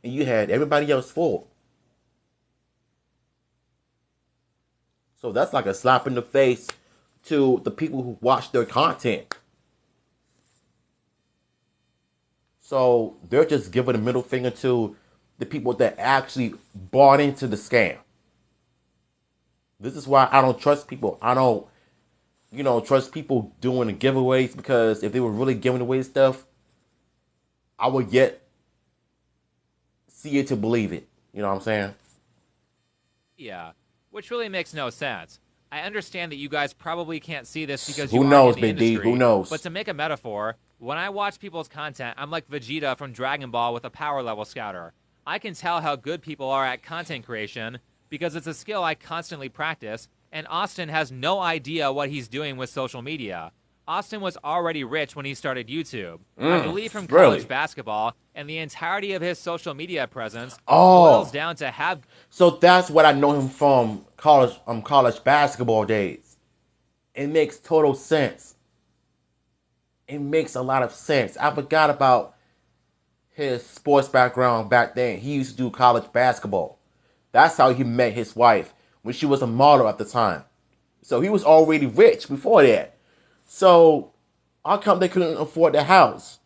Speaker 1: And you had everybody else full. So that's like a slap in the face to the people who watch their content. So they're just giving a middle finger to the people that actually bought into the scam. This is why I don't trust people. I don't, trust people doing the giveaways, because if they were really giving away stuff, I would yet see it to believe it. You know what I'm saying?
Speaker 4: Yeah, which really makes no sense. I understand that you guys probably can't see this because
Speaker 1: Who
Speaker 4: you
Speaker 1: knows,
Speaker 4: aren't in the
Speaker 1: Big D?
Speaker 4: industry.
Speaker 1: Who knows?
Speaker 4: But to make a metaphor, when I watch people's content, I'm like Vegeta from Dragon Ball with a power level scouter. I can tell how good people are at content creation because it's a skill I constantly practice, and Austin has no idea what he's doing with social media. Austin was already rich when he started YouTube. I believe from college basketball, and the entirety of his social media presence boils down to have...
Speaker 1: So that's what I know him from college basketball days. It makes total sense. It makes a lot of sense. I forgot about his sports background back then. He used to do college basketball. That's how he met his wife when she was a model at the time. So he was already rich before that. So, how come they couldn't afford the house?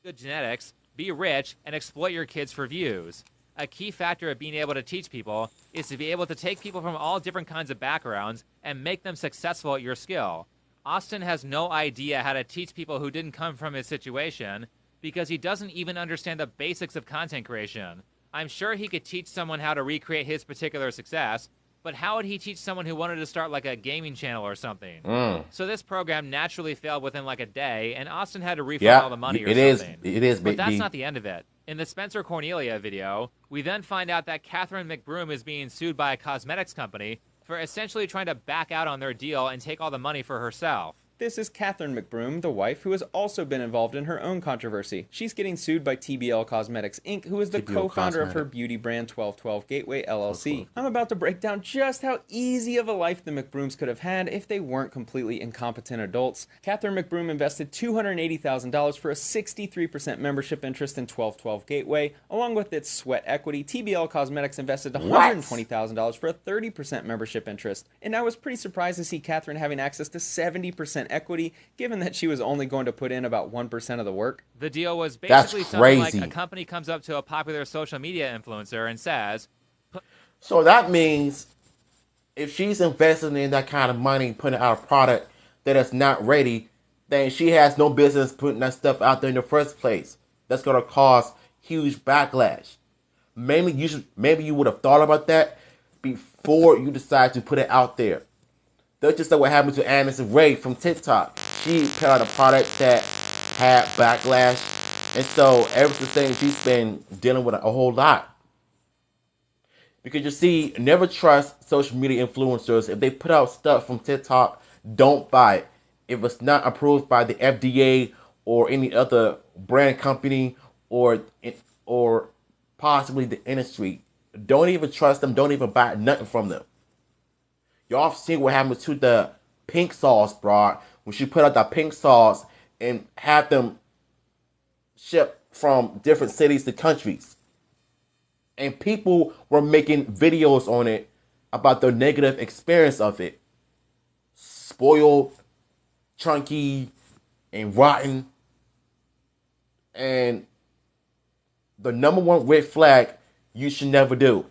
Speaker 4: Good genetics, be rich, and exploit your kids for views. A key factor of being able to teach people is to be able to take people from all different kinds of backgrounds and make them successful at your skill. Austin has no idea how to teach people who didn't come from his situation, because he doesn't even understand the basics of content creation. I'm sure he could teach someone how to recreate his particular success, but how would he teach someone who wanted to start like a gaming channel or something? So this program naturally failed within like a day, and Austin had to refund all the money or something.
Speaker 1: It is,
Speaker 4: but that's not the end of it. In the Spencer Cornelia video, we then find out that Catherine McBroom is being sued by a cosmetics company for essentially trying to back out on their deal and take all the money for herself.
Speaker 17: This is Catherine McBroom, the wife, who has also been involved in her own controversy. She's getting sued by TBL Cosmetics Inc., who is the co-founder of her beauty brand 1212 Gateway LLC. I'm about to break down just how easy of a life the McBrooms could have had if they weren't completely incompetent adults. Catherine McBroom invested $280,000 for a 63% membership interest in 1212 Gateway. Along with its sweat equity, TBL Cosmetics invested $120,000 for a 30% membership interest. And I was pretty surprised to see Catherine having access to 70% equity, given that she was only going to put in about 1% of the work.
Speaker 4: The deal was basically something like a company comes up to a popular social media influencer and says...
Speaker 1: So that means if she's investing in that kind of money, putting out a product that is not ready, then she has no business putting that stuff out there in the first place. That's going to cause huge backlash. Maybe you would have thought about that before you decide to put it out there. That's just like what happened to Anderson Ray from TikTok. She put out a product that had backlash. And so ever since then, she's been dealing with a whole lot. Because you see, never trust social media influencers. If they put out stuff from TikTok, don't buy it. If it's not approved by the FDA or any other brand company or possibly the industry, don't even trust them. Don't even buy nothing from them. Y'all seen what happened to the pink sauce broad when she put out the pink sauce and had them shipped from different cities to countries. And people were making videos on it about their negative experience of it. Spoiled, chunky, and rotten. And the number one red flag you should never do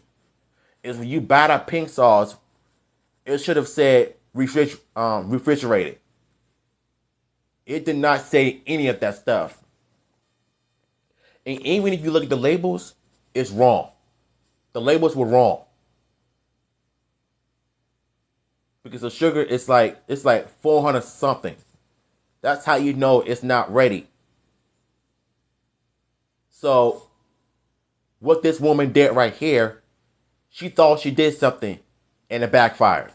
Speaker 1: is when you buy that pink sauce, it should have said refrigerated. It did not say any of that stuff. And even if you look at the labels, it's wrong. The labels were wrong. Because the sugar is like 400 something. That's how you know it's not ready. So what this woman did right here, she thought she did something and it backfired.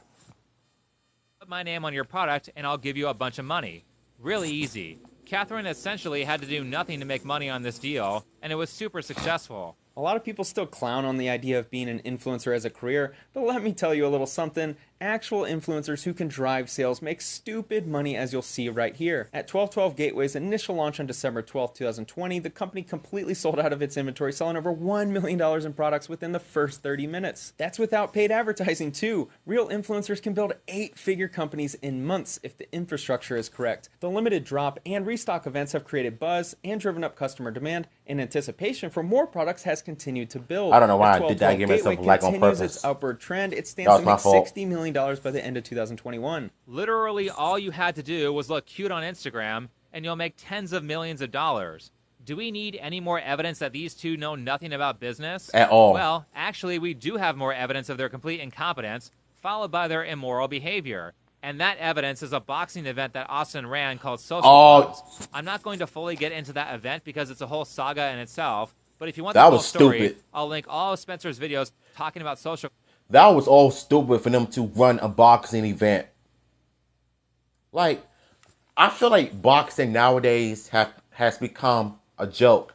Speaker 4: Put my name on your product and I'll give you a bunch of money. Really easy. Catherine essentially had to do nothing to make money on this deal, and it was super successful.
Speaker 17: A lot of people still clown on the idea of being an influencer as a career, but let me tell you a little something. Actual influencers who can drive sales make stupid money, as you'll see right here. At 1212 Gateway's initial launch on December 12, 2020, the company completely sold out of its inventory, selling over $1 million in products within the first 30 minutes. That's without paid advertising too. Real influencers can build 8-figure companies in months if the infrastructure is correct. The limited drop and restock events have created buzz and driven up customer demand, and anticipation for more products has continued to build.
Speaker 1: I don't know why I did that. Give myself a like on purpose.
Speaker 17: Its upward trend. It stands to make $60 million by the end of 2021.
Speaker 4: Literally, all you had to do was look cute on Instagram, and you'll make tens of millions of dollars. Do we need any more evidence that these two know nothing about business?
Speaker 1: At all.
Speaker 4: Well, actually, we do have more evidence of their complete incompetence, followed by their immoral behavior. And that evidence is a boxing event that Austin ran called Social Clubs. I'm not going to fully get into that event because it's a whole saga in itself. But if you want the whole story, I'll link all of Spencer's videos talking about social.
Speaker 1: That was all stupid for them to run a boxing event. Like, I feel like boxing nowadays has become a joke.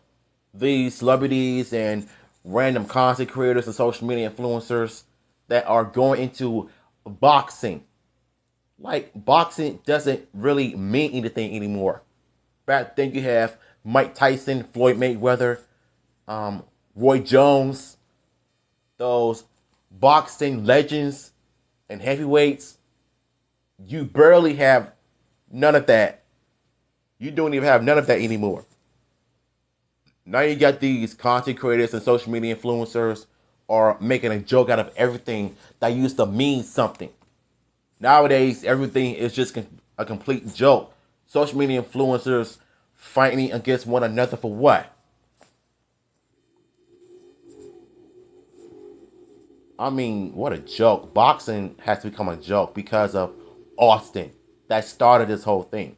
Speaker 1: These celebrities and random content creators and social media influencers that are going into boxing. Like, boxing doesn't really mean anything anymore. Back then you have Mike Tyson, Floyd Mayweather, Roy Jones, those boxing legends and heavyweights. You barely have none of that. You don't even have none of that anymore. Now you got these content creators and social media influencers are making a joke out of everything that used to mean something. Nowadays, everything is just a complete joke. Social media influencers fighting against one another for what? I mean, what a joke. Boxing has become a joke because of Austin that started this whole thing.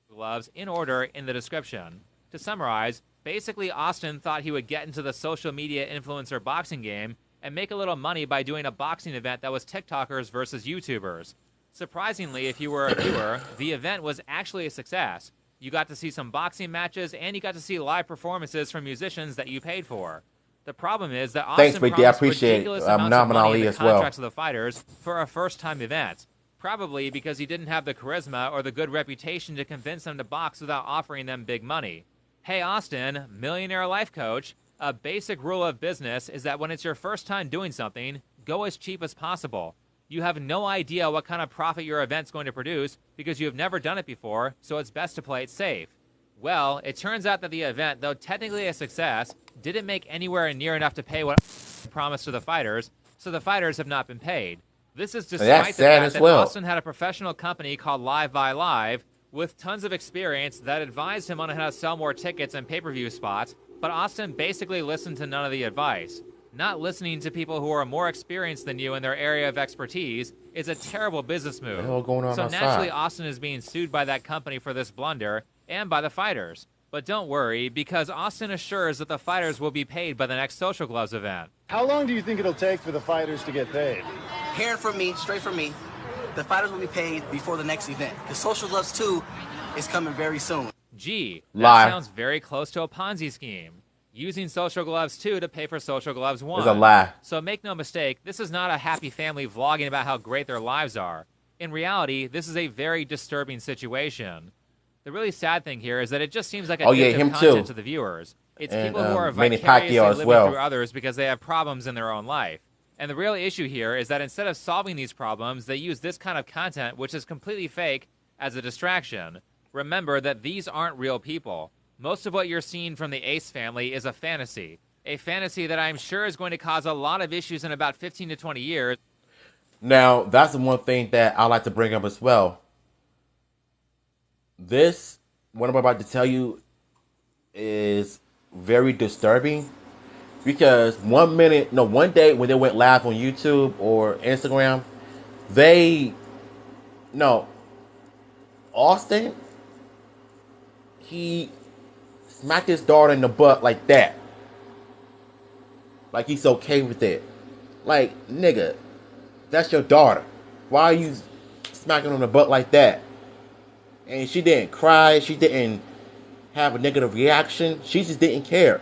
Speaker 4: Gloves in order in the description. To summarize, basically Austin thought he would get into the social media influencer boxing game and make a little money by doing a boxing event that was TikTokers versus YouTubers. Surprisingly, if you were a viewer, the event was actually a success. You got to see some boxing matches, and you got to see live performances from musicians that you paid for. The problem is that Austin promised ridiculous amounts of money in the contracts of the fighters for a first-time event, probably because he didn't have the charisma or the good reputation to convince them to box without offering them big money. Hey Austin, millionaire life coach, a basic rule of business is that when it's your first time doing something, go as cheap as possible. You have no idea what kind of profit your event's going to produce because you have never done it before, so it's best to play it safe. Well, it turns out that the event, though technically a success, didn't make anywhere near enough to pay what promised to the fighters, so the fighters have not been paid. This is despite the fact that Austin had a professional company called Live by Live with tons of experience that advised him on how to sell more tickets and pay-per-view spots, but Austin basically listened to none of the advice. Not listening to people who are more experienced than you in their area of expertise is a terrible business move. So naturally, Austin is being sued by that company for this blunder and by the fighters. But don't worry, because Austin assures that the fighters will be paid by the next Social Gloves event.
Speaker 19: How long do you think it'll take for the fighters to get paid?
Speaker 20: Hearing from me, straight from me, the fighters will be paid before the next event. Because Social Gloves 2 is coming very soon.
Speaker 4: Gee, that sounds very close to a Ponzi scheme. Using Social Gloves 2 to pay for Social Gloves 1.
Speaker 1: It's a lie.
Speaker 4: So make no mistake, this is not a happy family vlogging about how great their lives are. In reality, this is a very disturbing situation. The really sad thing here is that it just seems like addictive content to the viewers. It's people who are vicariously living through others because they have problems in their own life. And the real issue here is that instead of solving these problems, they use this kind of content, which is completely fake, as a distraction. Remember that these aren't real people. Most of what you're seeing from the Ace family is a fantasy that I'm sure is going to cause a lot of issues in about 15 to 20 years.
Speaker 1: Now, that's the one thing that I like to bring up as well. This, what I'm about to tell you, is very disturbing because one day when they went live on YouTube or Instagram, Austin, he smacked his daughter in the butt like that. Like he's okay with it. Like, nigga, that's your daughter. Why are you smacking her on the butt like that? And she didn't cry. She didn't have a negative reaction. She just didn't care.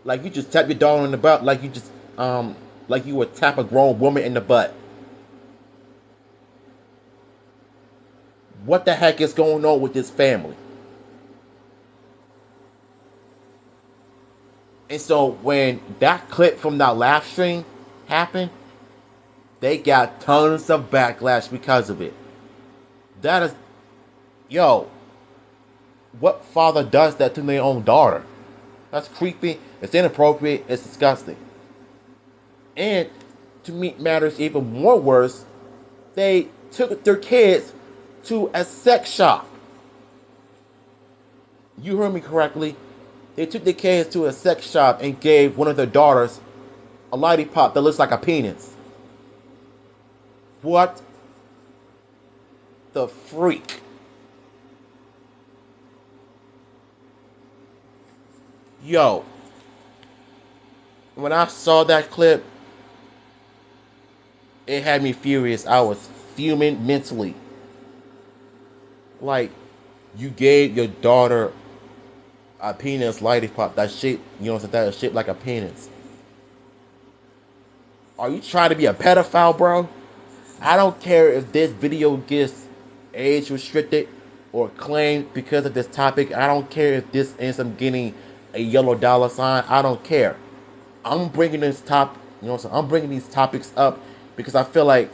Speaker 1: Like you just tap your daughter in the butt like you just like you would tap a grown woman in the butt. What the heck is going on with this family? And so when that clip from that live stream happened, they got tons of backlash because of it. That is, what father does that to their own daughter? That's creepy, it's inappropriate, it's disgusting. And to make matters even more worse, they took their kids to a sex shop. You heard me correctly. They took their kids to a sex shop and gave one of their daughters a lollipop that looks like a penis. What the freak? Yo, when I saw that clip, it had me furious. I was fuming mentally. Like, you gave your daughter a penis lollipop that shaped, that is shaped like a penis. Are you trying to be a pedophile, bro? I don't care if this video gets age restricted or claimed because of this topic. I don't care if this ends up getting a yellow dollar sign. I don't care. I'm bringing this I'm bringing these topics up because I feel like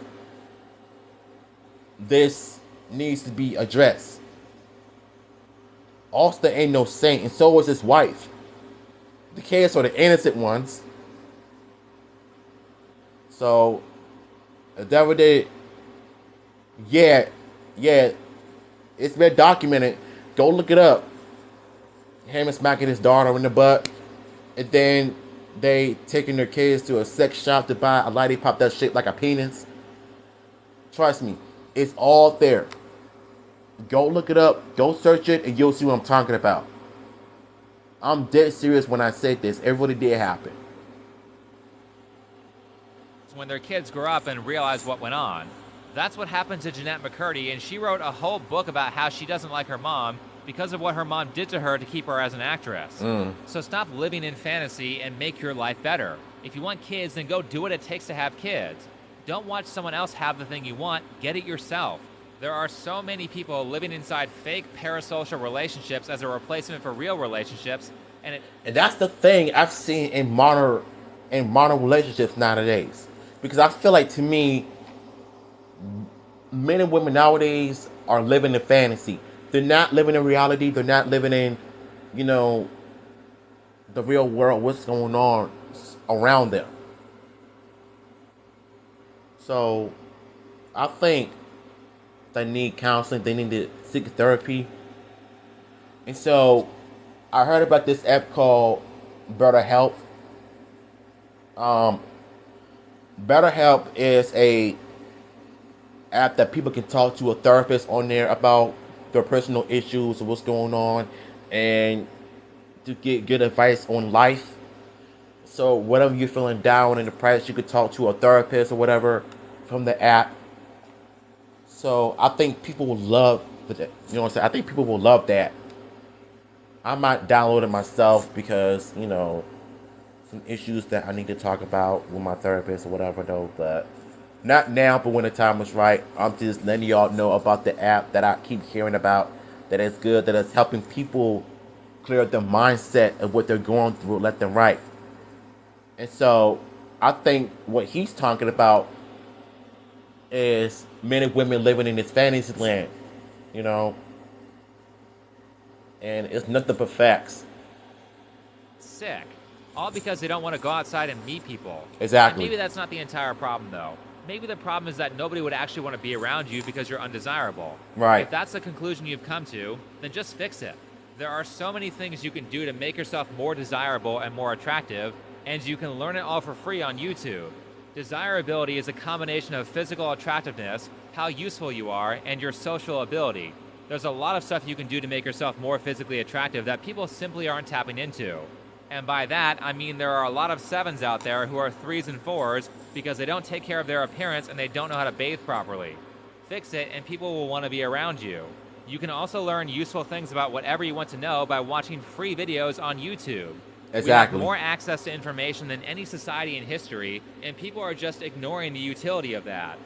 Speaker 1: this needs to be addressed. Austin ain't no saint, and so was his wife. The kids are the innocent ones. So, at the end of the day, Yeah, it's been documented. Go look it up. Him and smacking his daughter in the butt, and then they taking their kids to a sex shop to buy a lollipop that's shaped like a penis. Trust me, it's all there. Go look it up. Go search it, and you'll see what I'm talking about. I'm dead serious when I say this. It really did happen.
Speaker 4: When their kids grow up and realize what went on. That's what happened to Jeanette McCurdy, and she wrote a whole book about how she doesn't like her mom because of what her mom did to her to keep her as an actress. So stop living in fantasy and make your life better. If you want kids, then go do what it takes to have kids. Don't watch someone else have the thing you want, get it yourself. There are so many people living inside fake parasocial relationships as a replacement for real relationships, and
Speaker 1: that's the thing I've seen in modern relationships nowadays. Because I feel like, to me, men and women nowadays are living in fantasy. They're not living in reality. They're not living in, the real world, what's going on around them. So, I think they need counseling. They need to seek therapy. And so, I heard about this app called BetterHelp. BetterHelp is a app that people can talk to a therapist on there about their personal issues and what's going on, and to get good advice on life. So whatever you're feeling down and depressed, you could talk to a therapist or whatever from the app. So I think people will love that. You know what I'm saying? I think people will love that. I might download it myself because, some issues that I need to talk about with my therapist or whatever though, but not now, but when the time is right. I'm just letting y'all know about the app that I keep hearing about, that is good, that is helping people clear their mindset of what they're going through left and right. And so I think what he's talking about is men and women living in this fantasy land, and it's nothing but facts.
Speaker 4: Sick. All because they don't want to go outside and meet people.
Speaker 1: Exactly.
Speaker 4: And maybe that's not the entire problem, though. Maybe the problem is that nobody would actually want to be around you because you're undesirable.
Speaker 1: Right.
Speaker 4: If that's the conclusion you've come to, then just fix it. There are so many things you can do to make yourself more desirable and more attractive, and you can learn it all for free on YouTube. Desirability is a combination of physical attractiveness, how useful you are, and your social ability. There's a lot of stuff you can do to make yourself more physically attractive that people simply aren't tapping into. And by that, I mean there are a lot of 7s out there who are 3s and 4s because they don't take care of their appearance and they don't know how to bathe properly. Fix it and people will want to be around you. You can also learn useful things about whatever you want to know by watching free videos on YouTube.
Speaker 1: Exactly.
Speaker 4: We have more access to information than any society in history, and people are just ignoring the utility of that.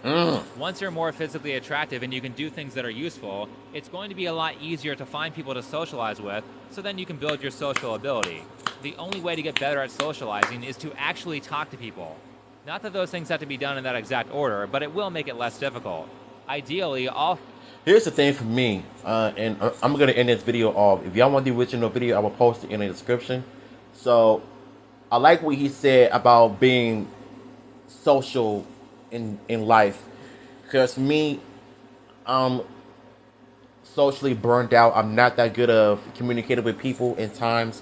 Speaker 4: Once you're more physically attractive and you can do things that are useful, it's going to be a lot easier to find people to socialize with, so then you can build your social ability. The only way to get better at socializing is to actually talk to people. Not that those things have to be done in that exact order, but it will make it less difficult. Ideally,
Speaker 1: Here's the thing for me, and I'm going to end this video off. If y'all want the original video, I will post it in the description. So, I like what he said about being social in life. Because me, I'm socially burned out. I'm not that good of communicating with people in times.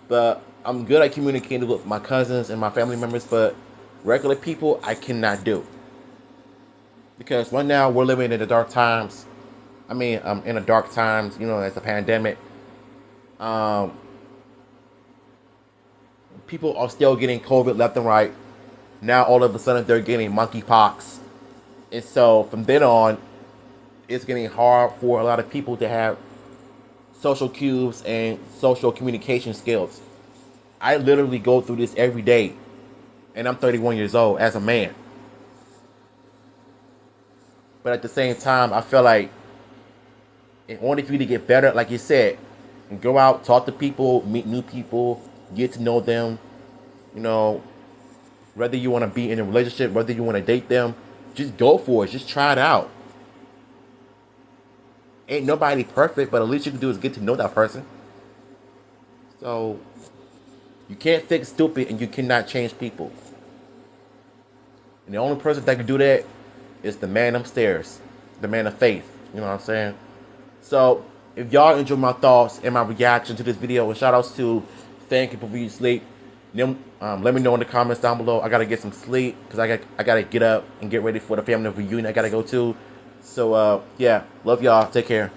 Speaker 1: But I'm good at communicating with my cousins and my family members. But regular people, I cannot do. Because right now, we're living in the dark times. In the dark times, as a pandemic. People are still getting COVID left and right. Now all of a sudden they're getting monkeypox. And so from then on, it's getting hard for a lot of people to have social cues and social communication skills. I literally go through this every day. And I'm 31 years old as a man. But at the same time, I feel like in order for you to get better, like you said, and go out, talk to people, meet new people, get to know them, whether you want to be in a relationship, whether you want to date them, just go for it. Just try it out. Ain't nobody perfect, but at least you can do is get to know that person. So, you can't fix stupid and you cannot change people. And the only person that can do that is the man upstairs, the man of faith, You know what I'm saying? So, if y'all enjoy my thoughts and my reaction to this video, and shout outs to Thank You for Being Sleep. Then, let me know in the comments down below. I gotta get some sleep because I gotta get up and get ready for the family reunion I gotta go to. So, yeah, love y'all. Take care.